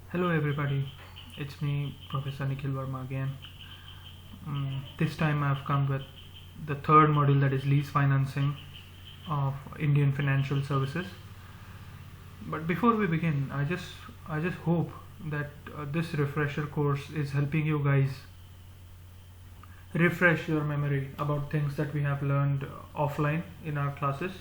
Hello everybody, it's me Professor Nikhil Verma again. This time I've come with the third module, that is lease financing of Indian financial services. But before we begin, I just hope that this refresher course is helping you guys refresh your memory about things that we have learned offline in our classes.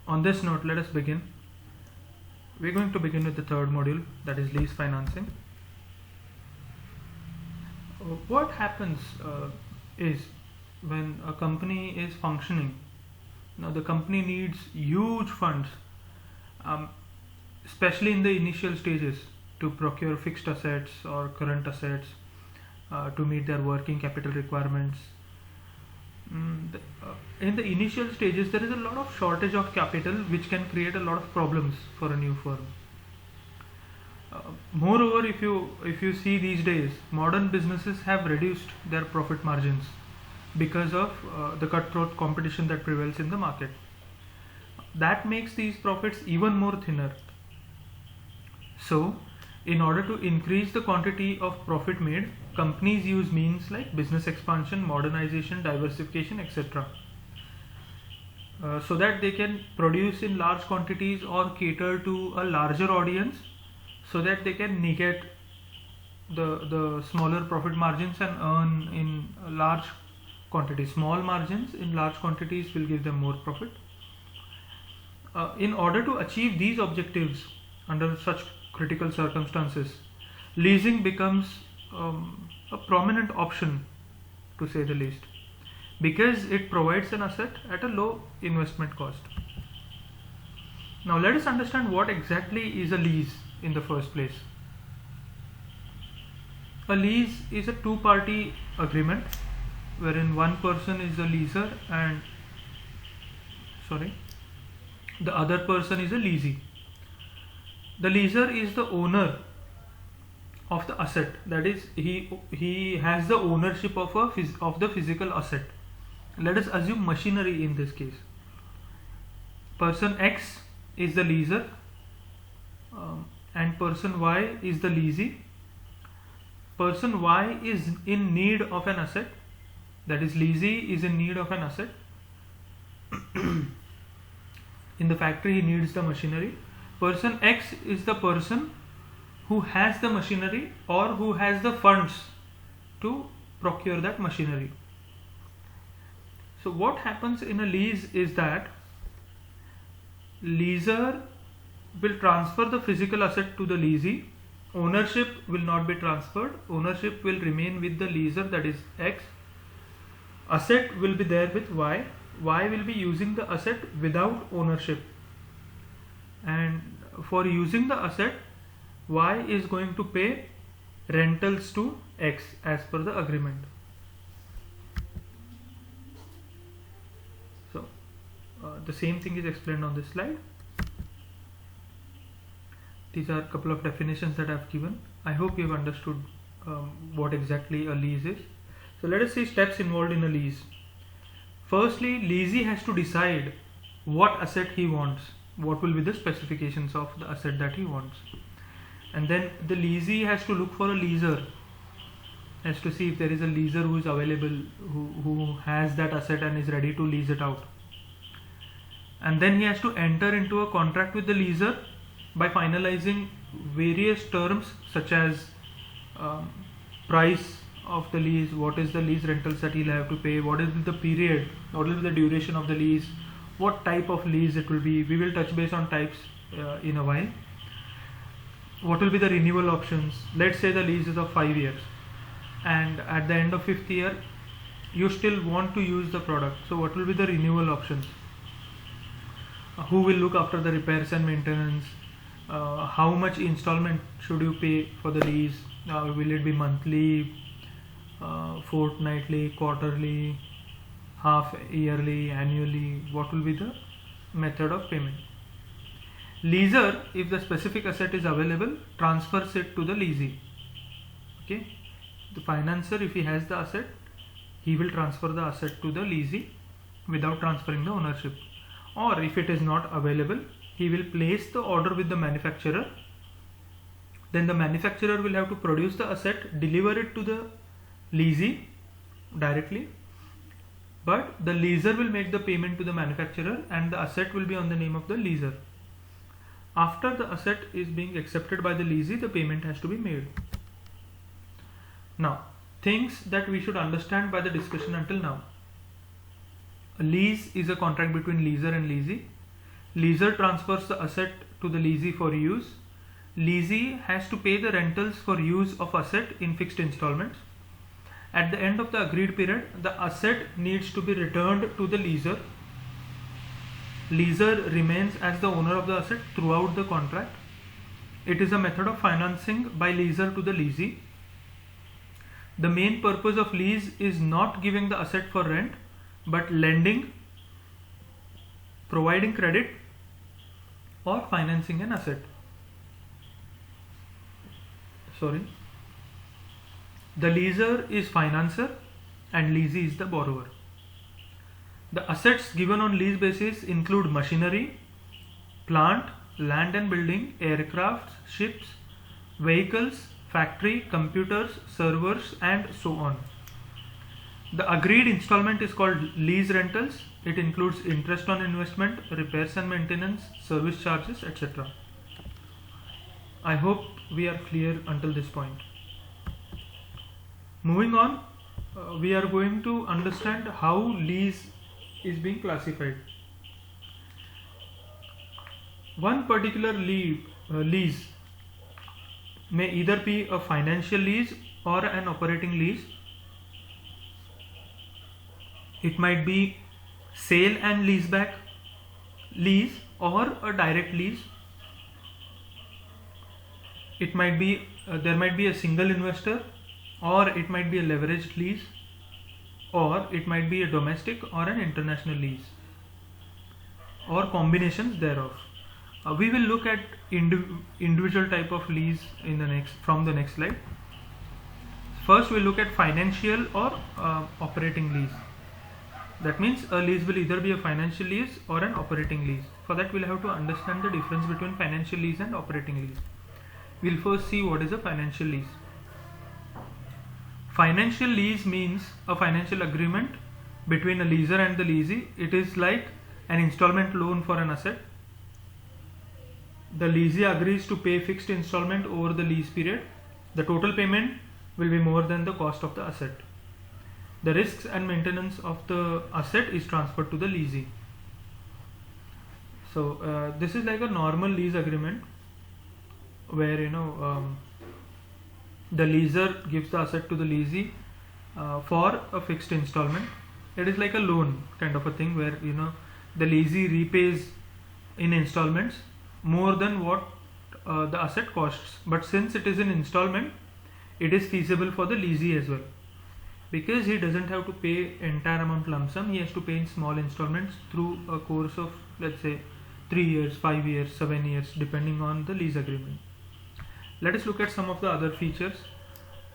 On this note, let us begin. We're going to begin with the third module, that is lease financing. What happens is when a company is functioning, now the company needs huge funds, um, especially in the initial stages, to procure fixed assets or current assets to meet their working capital requirements. In the initial stages, there is a lot of shortage of capital, which can create a lot of problems for a new firm. Moreover, if you see these days, modern businesses have reduced their profit margins because of the cutthroat competition that prevails in the market. That makes these profits even more thinner. So, in order to increase the quantity of profit made, companies use means like business expansion, modernization, diversification, etc. So that they can produce in large quantities or cater to a larger audience, so that they can negate the smaller profit margins and earn in large quantities. Small margins in large quantities will give them more profit. In order to achieve these objectives under such critical circumstances, leasing becomes a prominent option, to say the least, because it provides an asset at a low investment cost. Now let us understand what exactly is a lease in the first place. A lease is a two-party agreement wherein one person is a leaser and the other person is a leasee. The leaser is the owner of the asset, that is, he has the ownership of the physical asset. Let us assume machinery in this case. Person X is the leaser and person Y is the leasee. Person Y is in need of an asset, that is, leasee is in need of an asset. In the factory he needs the machinery. Person X is the person who has the machinery or who has the funds to procure that machinery. So what happens in a lease is that leaser will transfer the physical asset to the leasee. Ownership will not be transferred. Ownership will remain with the leaser, that is X. Asset will be there with Y. Y will be using the asset without ownership, and for using the asset, Y is going to pay rentals to X as per the agreement. So the same thing is explained on this slide. These are a couple of definitions that I have given. I hope you have understood what exactly a lease is. So let us see steps involved in a lease. Firstly, leasee has to decide what asset he wants, what will be the specifications of the asset that he wants, and then the leasee has to look for a leaser, has to see if there is a leaser who is available, who has that asset and is ready to lease it out, and then he has to enter into a contract with the leaser by finalizing various terms such as price of the lease, what is the lease rentals that he'll have to pay, what is the period, what will be the duration of the lease, what type of lease it will be. We will touch base on types in a while. What will be the renewal options? Let's say the lease is of 5 years and at the end of 5th year you still want to use the product, so what will be the renewal options? Who will look after the repairs and maintenance? How much installment should you pay for the lease? Will it be monthly, fortnightly, quarterly, half yearly, annually? What will be the method of payment? Leaser, if the specific asset is available, transfers it to the leasee. Okay, the financer, if he has the asset, he will transfer the asset to the leasee without transferring the ownership. Or if it is not available, he will place the order with the manufacturer Then the manufacturer will have to produce the asset, deliver it to the leasee directly, but the leaser will make the payment to the manufacturer and the asset will be on the name of the leaser. After the asset is being accepted by the leasee, the payment has to be made. Now, things that we should understand by the discussion until now. A lease is a contract between leaser and leasee. Leaser transfers the asset to the leasee for use. Leasee has to pay the rentals for use of asset in fixed installments. At the end of the agreed period, the asset needs to be returned to the leaser. Leaser remains as the owner of the asset throughout the contract. It is a method of financing by leaser to the leasee. The main purpose of lease is not giving the asset for rent, but lending, providing credit, or financing an asset. The leaser is financer and leasee is the borrower. The assets given on lease basis include machinery, plant, land and building, aircrafts, ships, vehicles, factory, computers, servers, and so on. The agreed installment is called lease rentals. It includes interest on investment, repairs and maintenance, service charges, etc. I hope we are clear until this point. Moving on, we are going to understand how lease is being classified. One particular lease may either be a financial lease or an operating lease. It might be sale and leaseback lease or a direct lease. It might be there might be a single investor, or it might be a leveraged lease, or it might be a domestic or an international lease, or combinations thereof. We will look at individual type of lease from the next slide. First, we'll look at financial or operating lease. That means a lease will either be a financial lease or an operating lease. For that, we'll have to understand the difference between financial lease and operating lease. We'll first see what is a financial lease. Financial lease means a financial agreement between a leaser and the leasee. It is like an installment loan for an asset. The leasee agrees to pay fixed installment over the lease period. The total payment will be more than the cost of the asset. The risks and maintenance of the asset is transferred to the leasee. So this is like a normal lease agreement where the leaser gives the asset to the leasee for a fixed installment. It is like a loan kind of a thing where the leasee repays in installments more than what the asset costs. But since it is an installment, it is feasible for the leasee as well, because he doesn't have to pay entire amount lump sum. He has to pay in small installments through a course of, let's say, 3 years, 5 years, 7 years, depending on the lease agreement. Let us look at some of the other features.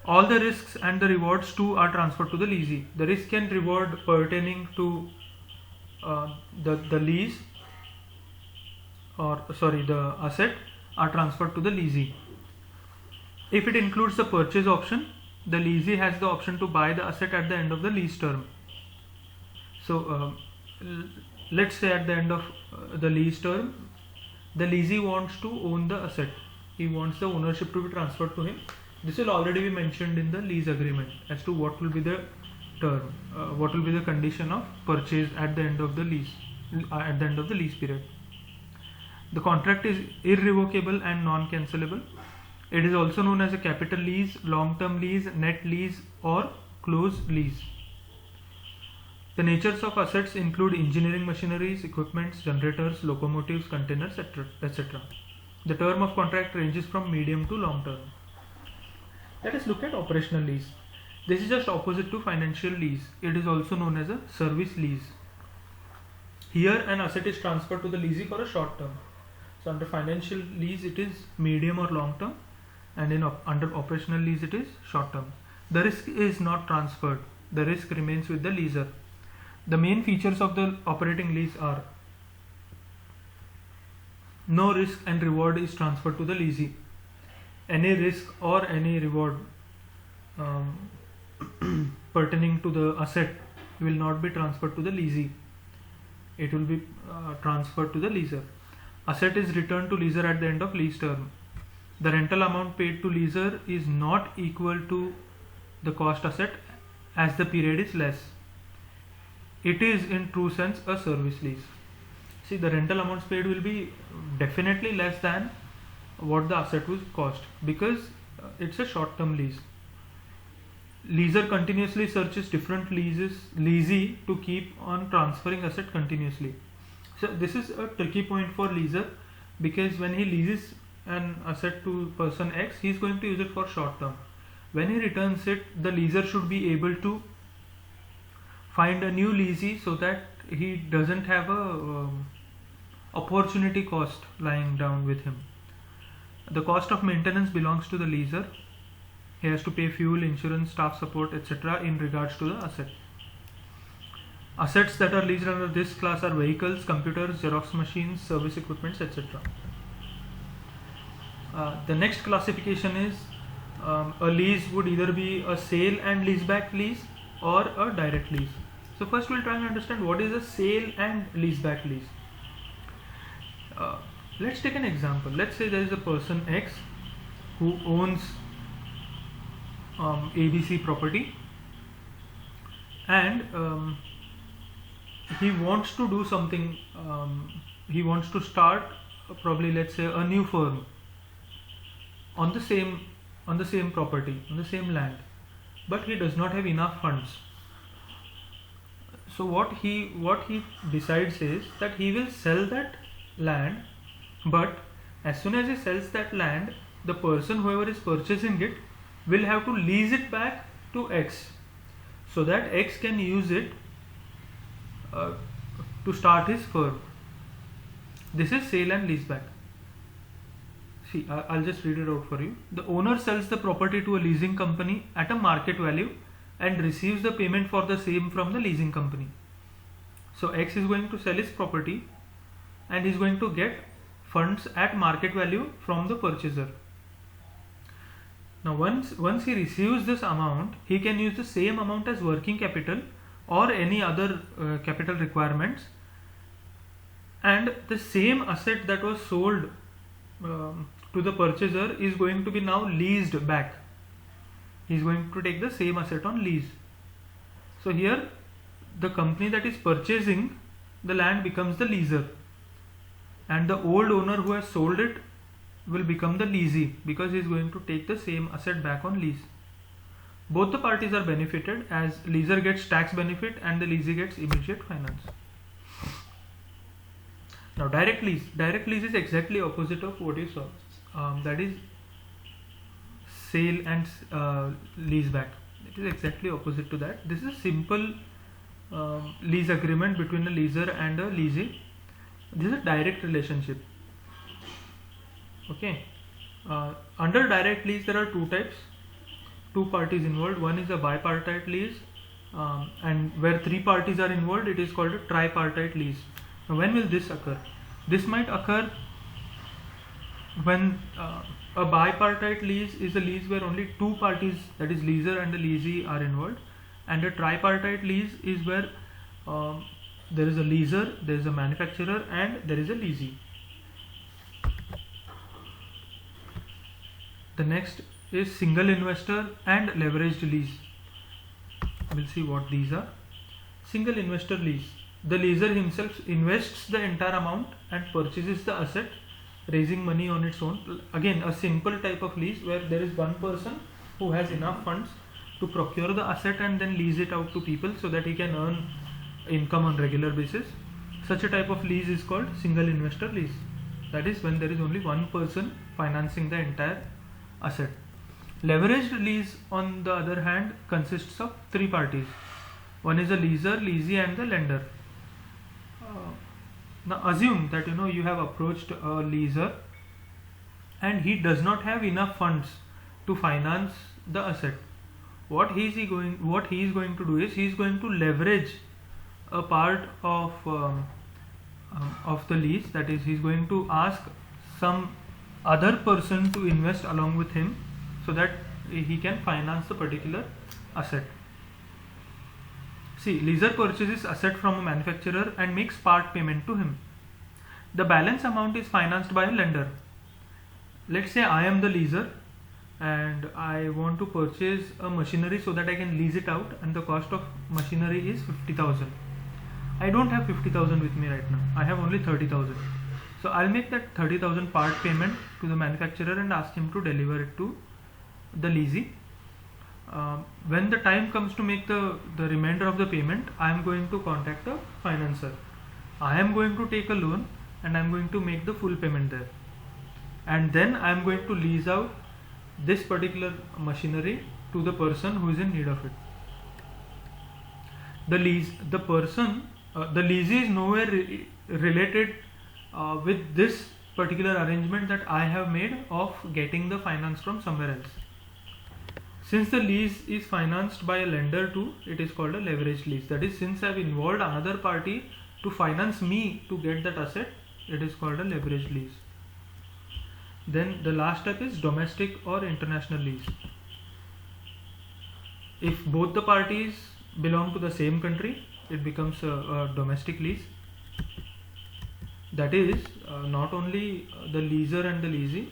All the risks and the rewards too are transferred to the leasee. The risk and reward pertaining to the asset are transferred to the leasee. If it includes the purchase option, the leasee has the option to buy the asset at the end of the lease term. So let's say at the end of the lease term, the leasee wants to own the asset. He wants the ownership to be transferred to him. This will already be mentioned in the lease agreement as to what will be the term, what will be the condition of purchase at the end of the lease, period. The contract is irrevocable and non-cancelable. It is also known as a capital lease, long-term lease, net lease, or closed lease. The natures of assets include engineering machineries, equipments, generators, locomotives, containers, etc. The term of contract ranges from medium to long term. Let us look at operational lease. This is just opposite to financial lease. It is also known as a service lease. Here an asset is transferred to the leasee for a short term. So under financial lease it is medium or long term, and under operational lease it is short term. The risk is not transferred. The risk remains with the leaser. The main features of the operating lease are: no risk and reward is transferred to the leasee. any risk or any reward um, pertaining to the asset will not be transferred to the leasee. It will be transferred to the leaser. Asset is returned to leaser at the end of lease term. The rental amount paid to leaser is not equal to the cost asset as the period is less. It is in true sense a service lease. See, the rental amounts paid will be definitely less than what the asset will cost, because it's a short term lease. Leaser continuously searches different leasee to keep on transferring asset continuously. So this is a tricky point for leaser, because when he leases an asset to person X, he is going to use it for short term. When he returns it, the leaser should be able to find a new leasee so that he doesn't have a opportunity cost lying down with him. The cost of maintenance belongs to the leaser. He has to pay fuel, insurance, staff support, etc. in regards to the asset. Assets that are leased under this class are vehicles, computers, Xerox machines, service equipments, etc. The next classification is a lease would either be a sale and leaseback lease or a direct lease. So first we'll try and understand what is a sale and leaseback lease. Let's take an example. Let's say there is a person X who owns ABC property, and he wants to do something. He wants to start probably, let's say, a new firm on the same property, on the same land, but he does not have enough funds. So what he decides is that he will sell that land, but as soon as he sells that land, the person, whoever is purchasing it, will have to lease it back to X, so that X can use it to start his firm. This is sale and leaseback. See, I'll just read it out for you. The owner sells the property to a leasing company at a market value and receives the payment for the same from the leasing company. So X is going to sell his property and is going to get funds at market value from the purchaser. Now once he receives this amount, he can use the same amount as working capital or any other capital requirements, and the same asset that was sold to the purchaser is going to be now leased back. He is going to take the same asset on lease. So here the company that is purchasing the land becomes the leaser, and the old owner who has sold it will become the leasee, because he is going to take the same asset back on lease. Both the parties are benefited, as leaser gets tax benefit and the leasee gets immediate finance. Now direct lease. Direct lease is exactly opposite of what you saw. That is sale and leaseback. It is exactly opposite to that. This is a simple lease agreement between a leaser and a leasee. This is a direct relationship. Okay. Under direct lease there are two types, two parties involved. One is a bipartite lease, and where three parties are involved, it is called a tripartite lease. Now when will this occur? This might occur when a bipartite lease is a lease where only two parties, that is leaser and the leasee, are involved, and a tripartite lease is where there is a leaser, there is a manufacturer, and there is a leasee. The next is single investor and leveraged lease. We'll see what these are. Single investor lease. The leaser himself invests the entire amount and purchases the asset, raising money on its own. Again, a simple type of lease where there is one person who has enough funds to procure the asset and then lease it out to people so that he can earn income on regular basis. Such a type of lease is called single investor lease. That is when there is only one person financing the entire asset. Leveraged lease, on the other hand, consists of three parties. One is a leaser, leasee, and the lender. Now assume that you have approached a leaser and he does not have enough funds to finance the asset. What he is going to do is he is going to leverage a part of the lease. That is, he is going to ask some other person to invest along with him so that he can finance the particular asset. See, leaser purchases asset from a manufacturer and makes part payment to him. The balance amount is financed by a lender. Let's say I am the leaser and I want to purchase a machinery so that I can lease it out, and the cost of machinery is 50,000. I don't have 50,000 with me right now. I have only 30,000. So I'll make that 30,000 part payment to the manufacturer and ask him to deliver it to the leasee. When the time comes to make the remainder of the payment, I am going to contact the financer. I am going to take a loan and I am going to make the full payment there. And then I am going to lease out this particular machinery to the person who is in need of it. The leasee is nowhere related with this particular arrangement that I have made of getting the finance from somewhere else. Since the lease is financed by a lender too, it is called a leveraged lease. That is, since I have involved another party to finance me to get that asset, it is called a leveraged lease. Then the last step is domestic or international lease. If both the parties belong to the same country, it becomes a domestic lease. That is, not only the leaser and the leasee,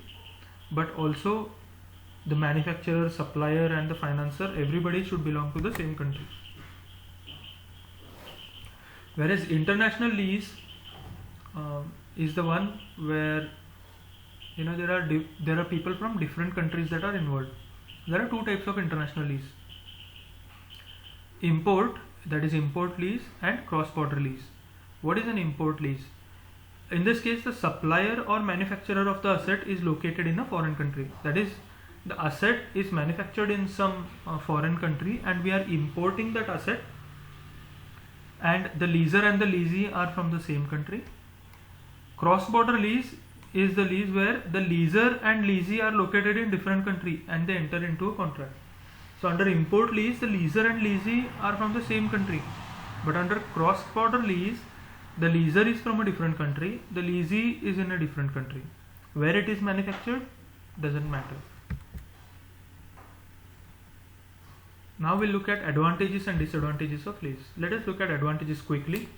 but also the manufacturer, supplier and the financer, everybody should belong to the same country. Whereas international lease is the one where there are people from different countries that are involved. There are two types of international lease: import, that is import lease, and cross-border lease. What is an import lease? In this case, the supplier or manufacturer of the asset is located in a foreign country. That is, the asset is manufactured in some foreign country and we are importing that asset, and the leaser and the leasee are from the same country. Cross-border lease is the lease where the leaser and leasee are located in different country and they enter into a contract. So under import lease, the leaser and leasee are from the same country, but under cross-border lease, the leaser is from a different country, the leasee is in a different country. Where it is manufactured doesn't matter. Now we'll look at advantages and disadvantages of lease. Let us look at advantages quickly.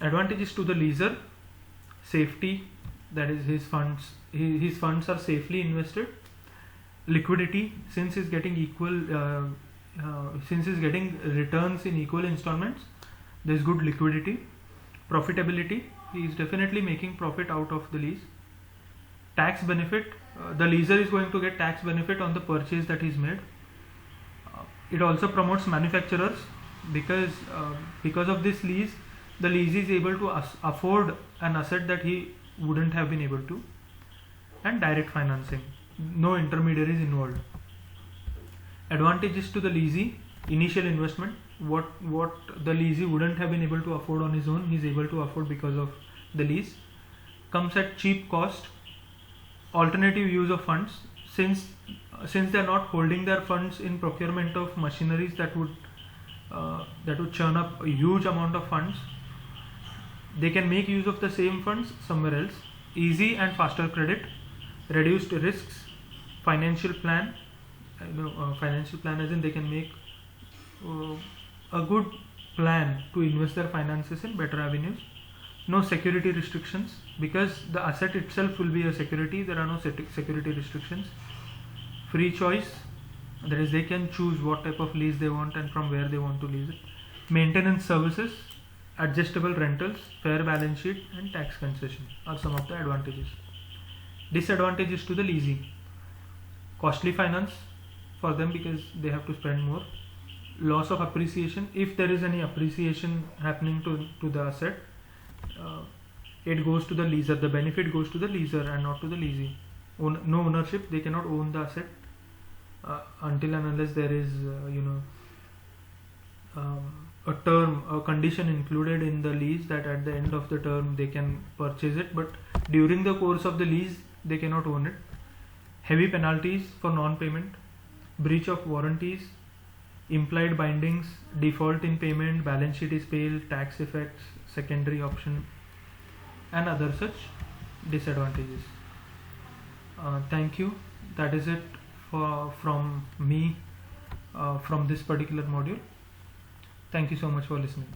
Advantages to the leaser: safety, that is his funds are safely invested. Liquidity, since he's getting returns in equal installments, there's good liquidity. Profitability, he is definitely making profit out of the lease. Tax benefit, the leaser is going to get tax benefit on the purchase that he's made. It also promotes manufacturers because of this lease, the leasee is able to afford an asset that he wouldn't have been able to. And direct financing, no intermediaries involved. Advantages to the leasee: initial investment, what the leasee wouldn't have been able to afford on his own, he's able to afford because of the lease. Comes at cheap cost. Alternative use of funds, since they are not holding their funds in procurement of machineries that would churn up a huge amount of funds, they can make use of the same funds somewhere else. Easy and faster credit, reduced risks, financial plan. Financial plan as in they can make a good plan to invest their finances in better avenues. No security restrictions, because the asset itself will be a security, there are no security restrictions. Free choice, that is they can choose what type of lease they want and from where they want to lease it. Maintenance services, adjustable rentals, fair balance sheet and tax concession are some of the advantages. Disadvantages to the leasing: costly finance for them because they have to spend more. Loss of appreciation, if there is any appreciation happening to the asset, it goes to the leaser, the benefit goes to the leaser and not to the leasee. No ownership, they cannot own the asset until and unless there is a condition included in the lease that at the end of the term they can purchase it, but during the course of the lease they cannot own it. Heavy penalties for non-payment, breach of warranties, implied bindings, default in payment, balance sheet is pale, tax effects, secondary option and other such disadvantages. Thank you. That is it from me from this particular module. Thank you so much for listening.